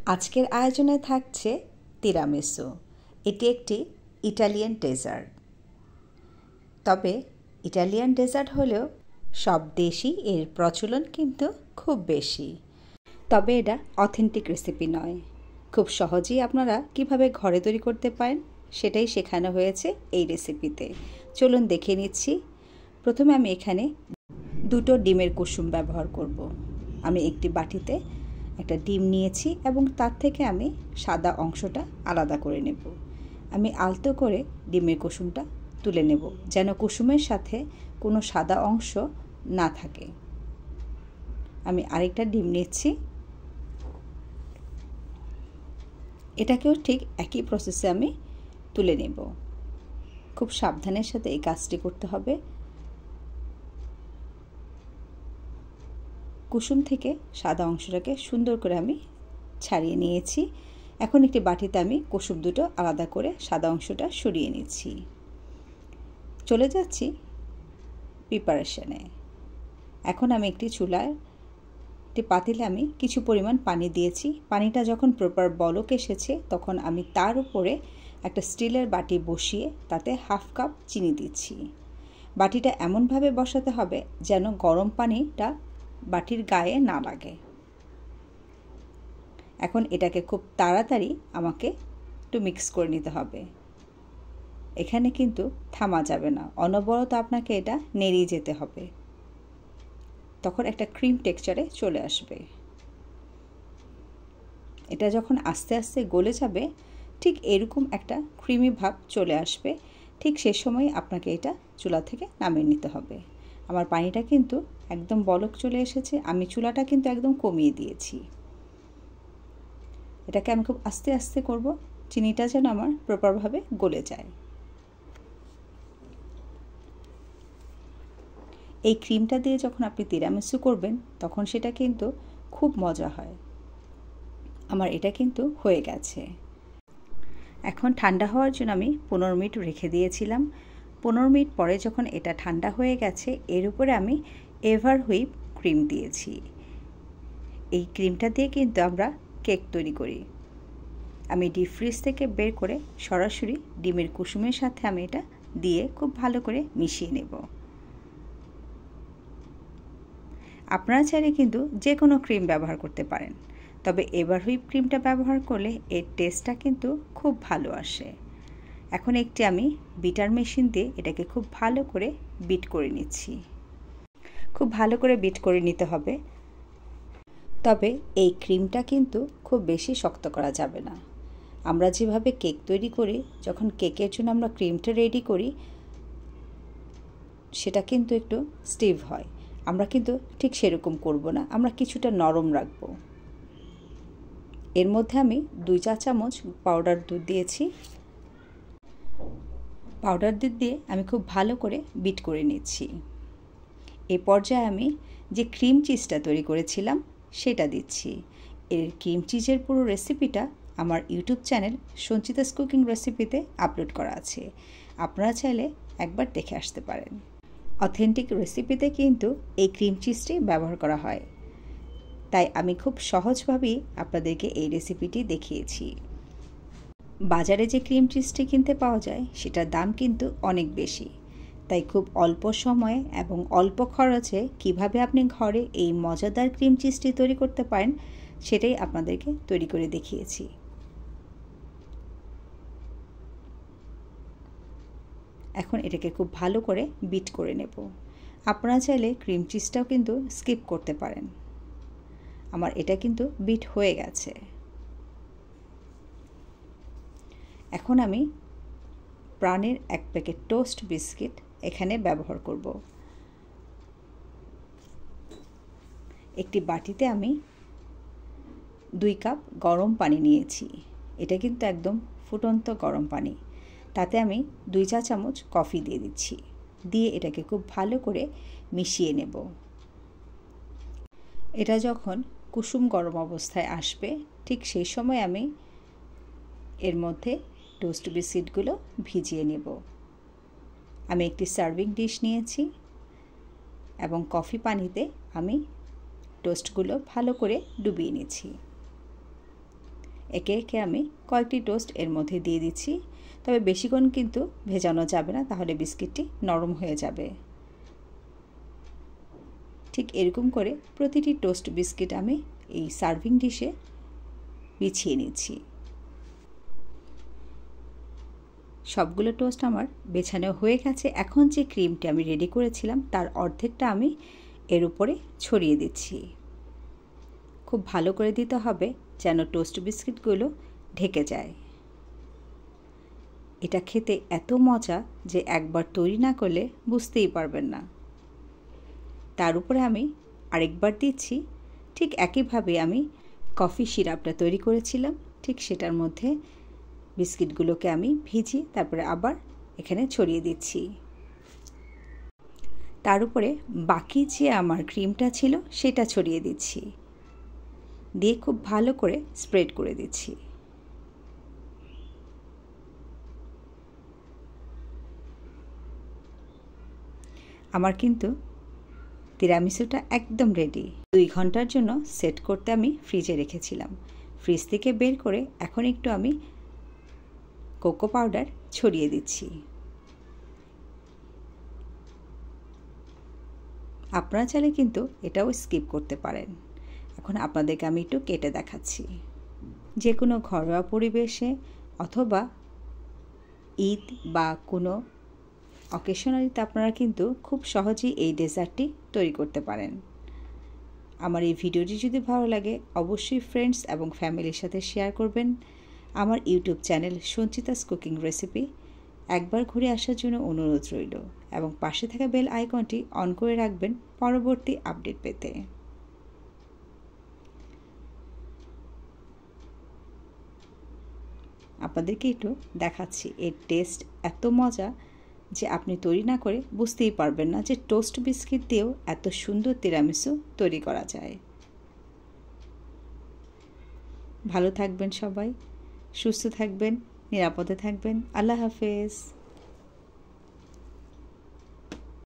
আজকের আয়োজনে থাকছে তিরামিসু। এটি একটি ইটালিয়ান ডেজার্ট। তবে ইটালিয়ান ডেজার্ট হলেও সব দেশই এর প্রচলন কিন্তু খুব বেশি। তবে এটা অথেন্টিক রেসিপি নয়। খুব সহজেই আপনারা কিভাবে ঘরে তৈরি করতে পারেন সেটাই শেখানো হয়েছে এই রেসিপিতে। চলুন দেখে নিচ্ছি। প্রথমে আমি এখানে 2টো ডিমের কুসুম ব্যবহার করব। আমি একটি বাটিতে একটা ডিম নিয়েছি এবং তার থেকে আমি সাদা অংশটা আলাদা করে নেব। আমি আলতো করে ডিমের কুসুমটা তুলে নেব যেন কুসুমের সাথে কোনো সাদা অংশ না থাকে। আমি আরেকটা ডিম নিচ্ছি। এটাকেও ঠিক একই প্রসেসে আমি তুলে নেব। খুব সাবধানের সাথে এই কাজটি করতে হবে। কুসুম থেকে সাদা অংশটাকে সুন্দর করে আমি ছাড়িয়ে নিয়েছি। এখন একটি বাটিতে আমি কুসুম দুটো আলাদা করে সাদা অংশটা সরিয়ে নিচ্ছি। চলে যাচ্ছি প্রিপারেশনে। এখন আমি একটি পাতিলে আমি কিছু পরিমাণ পানি দিয়েছি। পানিটা যখন প্রপার বলক এসেছে তখন আমি তার উপরে একটা স্টিলের বাটি বসিয়ে তাতে 1/2 কাপ চিনি দিচ্ছি। বাটিটা এমনভাবে বসাতে হবে যেন গরম পানিটা বাটির গায়ে না লাগে। এখন এটাকে খুব তাড়াতাড়ি আমাকে একটু মিক্স করে নিতে হবে। এখানে কিন্তু থামা যাবে না, অনবরত আপনাকে এটা নেড়িয়ে যেতে হবে। তখন একটা ক্রিম টেক্সচারে চলে আসবে। এটা যখন আস্তে আস্তে গলে যাবে ঠিক এরকম একটা ক্রিমি ভাব চলে আসবে। ঠিক সে সময় আপনাকে এটা চুলা থেকে নামিয়ে নিতে হবে। আমার পানিটা কিন্তু একদম বলক চলে এসেছে। আমি চুলাটা কিন্তু একদম কমিয়ে দিয়েছি। এটাকে আমি খুব আস্তে আস্তে করব, চিনিটা যেন আমার প্রপারভাবে গলে যায়। এই ক্রিমটা দিয়ে যখন আপনি তিরামিসু করবেন তখন সেটা কিন্তু খুব মজা হয়। আমার এটা কিন্তু হয়ে গেছে। এখন ঠান্ডা হওয়ার জন্য আমি 15 মিনিট রেখে দিয়েছিলাম। 15 মিনিট পরে যখন এটা ঠান্ডা হয়ে গেছে এর উপরে আমি এভার হুইপ ক্রিম দিয়েছি। এই ক্রিমটা দিয়ে কিন্তু আমরা কেক তৈরি করি। আমি ডিপ ফ্রিজ থেকে বের করে সরাসরি ডিমের কুসুমের সাথে আমি এটা দিয়ে খুব ভালো করে মিশিয়ে নেব। আপনারা চাইলে কিন্তু যে কোনো ক্রিম ব্যবহার করতে পারেন, তবে এভার হুইপ ক্রিমটা ব্যবহার করলে এর টেস্টটা কিন্তু খুব ভালো আসে। এখন একটি আমি বিটার মেশিন দিয়ে এটাকে খুব ভালো করে বিট করে নিচ্ছি। খুব ভালো করে বিট করে নিতে হবে। তবে এই ক্রিমটা কিন্তু খুব বেশি শক্ত করা যাবে না। আমরা যেভাবে কেক তৈরি করি, যখন কেকের জন্য আমরা ক্রিমটা রেডি করি সেটা কিন্তু একটু স্টিভ হয়। আমরা কিন্তু ঠিক সেরকম করব না, আমরা কিছুটা নরম রাখব। এর মধ্যে আমি 2 চা চামচ পাউডার দুধ দিয়েছি। পাউডার দুধ দিয়ে আমি খুব ভালো করে বিট করে নিচ্ছি। এই পর্যায়ে আমি যে ক্রিম চিজটা তৈরি করেছিলাম সেটা দিচ্ছি। এর ক্রিম চিজের পুরো রেসিপিটা আমার ইউটিউব চ্যানেল সঞ্চিতাস কুকিং রেসিপিতে আপলোড করা আছে। আপনারা চাইলে একবার দেখে আসতে পারেন। অথেন্টিক রেসিপিতে কিন্তু এই ক্রিম চিজটি ব্যবহার করা হয়, তাই আমি খুব সহজভাবেই আপনাদেরকে এই রেসিপিটি দেখিয়েছি। বাজারে যে ক্রিম চিজটি কিনতে পাওয়া যায় সেটার দাম কিন্তু অনেক বেশি, তাই খুব অল্প সময়ে এবং অল্প খরচে কিভাবে আপনি ঘরে এই মজাদার ক্রিম চিজটি তৈরি করতে পারেন সেটাই আপনাদেরকে তৈরি করে দেখিয়েছি। এখন এটাকে খুব ভালো করে বিট করে নেব। আপনারা চাইলে ক্রিম চিজটাও কিন্তু স্কিপ করতে পারেন। আমার এটা কিন্তু বিট হয়ে গেছে। এখন আমি প্রাণের 1 প্যাকেট টোস্ট বিস্কিট এখানে ব্যবহার করব। একটি বাটিতে আমি 2 কাপ গরম পানি নিয়েছি। এটা কিন্তু একদম ফুটন্ত গরম পানি। তাতে আমি 2 চা চামচ কফি দিয়ে দিচ্ছি। দিয়ে এটাকে খুব ভালো করে মিশিয়ে নেব। এটা যখন কুসুম গরম অবস্থায় আসবে ঠিক সেই সময় আমি এর মধ্যে টোস্ট বিস্কিটগুলো ভিজিয়ে নেব। আমি একটি সার্ভিং ডিশ নিয়েছি এবং কফি পানিতে আমি টোস্টগুলো ভালো করে ডুবিয়ে নিচ্ছি। একে একে আমি কয়েকটি টোস্ট এর মধ্যে দিয়ে দিচ্ছি। তবে বেশিক্ষণ কিন্তু ভেজানো যাবে না, তাহলে বিস্কিটটি নরম হয়ে যাবে। ঠিক এরকম করে প্রতিটি টোস্ট বিস্কিট আমি এই সার্ভিং ডিশে বিছিয়ে নিচ্ছি। সবগুলো টোস্ট আমার বেছানো হয়ে গেছে। এখন যে ক্রিমটি আমি রেডি করেছিলাম তার অর্ধেকটা আমি এর উপরে ছড়িয়ে দিচ্ছি। খুব ভালো করে দিতে হবে যেন টোস্ট বিস্কিটগুলো ঢেকে যায়। এটা খেতে এত মজা যে একবার তৈরি না করলে বুঝতেই পারবেন না। তার উপরে আমি আরেকবার দিচ্ছি। ঠিক একইভাবে আমি কফি সিরাপটা তৈরি করেছিলাম, ঠিক সেটার মধ্যে বিস্কিটগুলোকে আমি ভিজিয়ে তারপরে আবার এখানে ছড়িয়ে দিচ্ছি। তার উপরে বাকি যে আমার ক্রিমটা ছিল সেটা ছড়িয়ে দিচ্ছি, দিয়ে খুব ভালো করে স্প্রেড করে দিচ্ছি। আমার কিন্তু তিরামিসুটা একদম রেডি। 2 ঘন্টার জন্য সেট করতে আমি ফ্রিজে রেখেছিলাম। ফ্রিজ থেকে বের করে এখন একটু আমি কোকো পাউডার ছড়িয়ে দিচ্ছি। আপনারা চাইলে কিন্তু এটাও স্কিপ করতে পারেন। এখন আপনাদেরকে আমি একটু কেটে দেখাচ্ছি। যে কোনো ঘরোয়া পরিবেশে অথবা ঈদ বা কোনো অকেশনালিতে আপনারা কিন্তু খুব সহজেই এই ডেজার্টটি তৈরি করতে পারেন। আমার এই ভিডিওটি যদি ভালো লাগে অবশ্যই ফ্রেন্ডস এবং ফ্যামিলির সাথে শেয়ার করবেন। আমার YouTube channel Sanchita's cooking recipe একবার ঘুরে আসার জন্য অনুরোধ রইল এবং পাশে থাকা বেল আইকনটি অন করে রাখবেন পরবর্তী আপডেট পেতে। আপনাদেরকে একটু দেখাচ্ছি। এর টেস্ট এত মজা যে আপনি তৈরি না করে বুঝতেই পারবেন না যে টোস্ট বিস্কিট দিয়েও এত সুন্দর তিরামিসু তৈরি করা যায়। ভালো থাকবেন সবাই, সুস্থ থাকবেন, নিরাপদে থাকবেন। আল্লাহ হাফেজ।